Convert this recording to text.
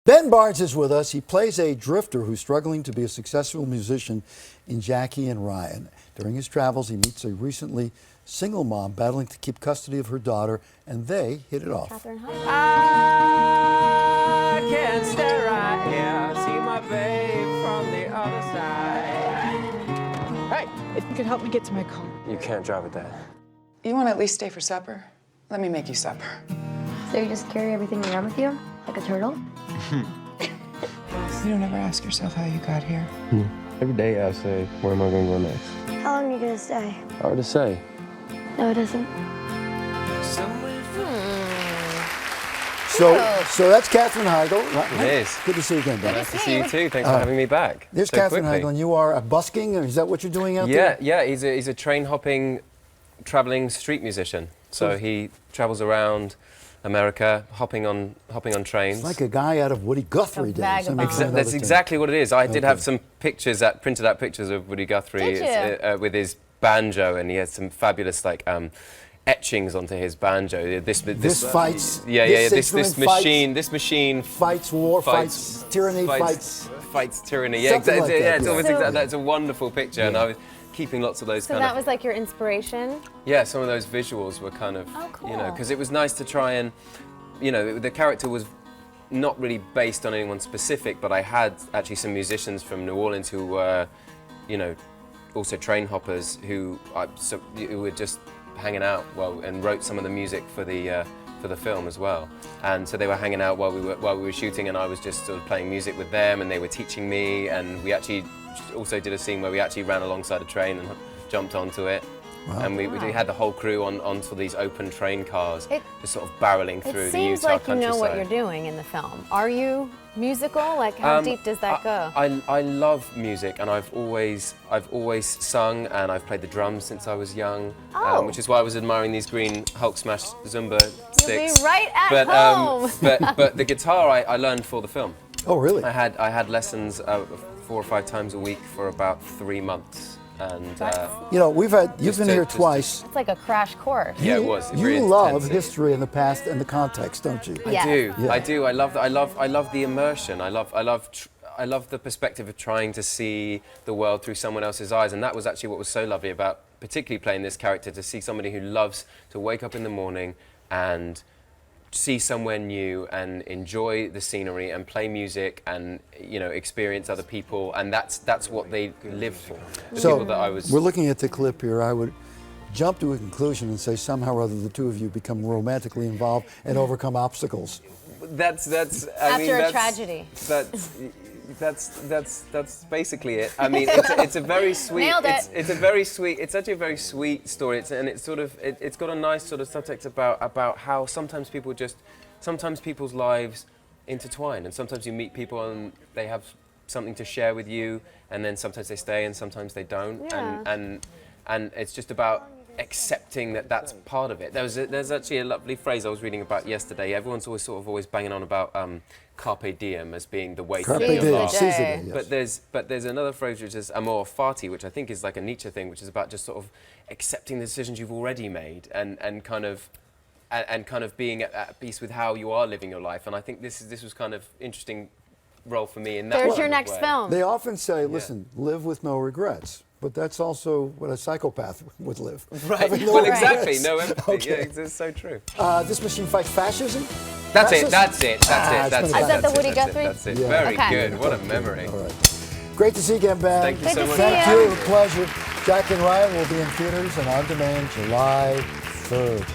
Ben Barnes is with us. He plays a drifter who's struggling to be a successful musician in Jackie and Ryan. During his travels, he meets a recently single mom battling to keep custody of her daughter, and they hit it off. Catherine I can stare right here, see my babe from the other side. Hey! If you could help me get to my car. You can't drive with that. You want to at least stay for supper? Let me make you supper. So you just carry everything around with you? Like a turtle? You don't ever ask yourself how you got here. Every day I say, where am I going to go next? How long are you gonna stay? Hard to say. No, it isn't. So that's Katherine Heigl. Right? It is. Good to see you again, Ben. Nice to see you too. Thanks for having me back. There's so Katherine quickly. Heigl, and you are busking, or is that what you're doing out there? Yeah. He's a train-hopping, traveling street musician. So he travels around America, hopping on trains. It's like a guy out of Woody Guthrie days. That's exactly what it is. I did have some pictures, printed out pictures of Woody Guthrie with his banjo, and he had some fabulous etchings onto his banjo. This fights. This machine fights war, fights tyranny, fights tyranny. Yeah, exactly. It's almost exactly. That's a wonderful picture, and I was keeping lots of those. So that was like your inspiration? Yeah, some of those visuals were kind of, because it was nice to try and, the character was not really based on anyone specific, but I had actually some musicians from New Orleans who were, also train hoppers who were just hanging out and wrote some of the music for the film as well. And so they were hanging out while we were shooting, and I was just sort of playing music with them, and they were teaching me, and we actually also did a scene where we actually ran alongside a train and jumped onto it. Wow. And we had the whole crew onto these open train cars, just sort of barreling through the Utah countryside. It seems like you know what you're doing in the film. Are you musical? Like, how deep does that go? I love music, and I've always sung, and I've played the drums since I was young, which is why I was admiring these green Hulk Smash Zumba sticks. You'll be right at home. But the guitar I learned for the film. Oh, really? I had lessons 4 or 5 times a week for about 3 months. And you've been here twice. It's like a crash course. Yeah, it was. You love history and the past and the context, don't you? Yeah. I do. Yeah. I do. I love the immersion. I love the perspective of trying to see the world through someone else's eyes, and that was actually what was so lovely about particularly playing this character, to see somebody who loves to wake up in the morning and see somewhere new and enjoy the scenery and play music and experience other people, and that's what they live for. So we're looking at the clip here. I would jump to a conclusion and say somehow or other the two of you become romantically involved and overcome obstacles. After a tragedy. That's basically it. I mean, it's a very sweet. Nailed it. It's a very sweet. It's actually a very sweet story. It's got a nice sort of subtext about how sometimes people's lives intertwine, and sometimes you meet people and they have something to share with you, and then sometimes they stay and sometimes they don't. Yeah. And it's just about accepting that that's part of it. There's actually a lovely phrase I was reading about yesterday. Everyone's always banging on about carpe diem as being the way to live your life. Yes. But there's another phrase which is amor fati, which I think is like a Nietzsche thing, which is about just sort of accepting the decisions you've already made and kind of being at peace with how you are living your life. And I think this was kind of interesting role for me in that. There's your next film. They often say, listen, live with no regrets. But that's also what a psychopath would live. Right. No exactly. No empathy. Okay. Yeah, it's so true. This machine fights fascism? That's it. That's it. Is that the Woody Guthrie? That's it. Yeah. Very good. What a memory. All right. Great to see you again, Ben. Thank you so much. Thank you. A pleasure. Jack and Ryan will be in theaters and on demand July 3rd.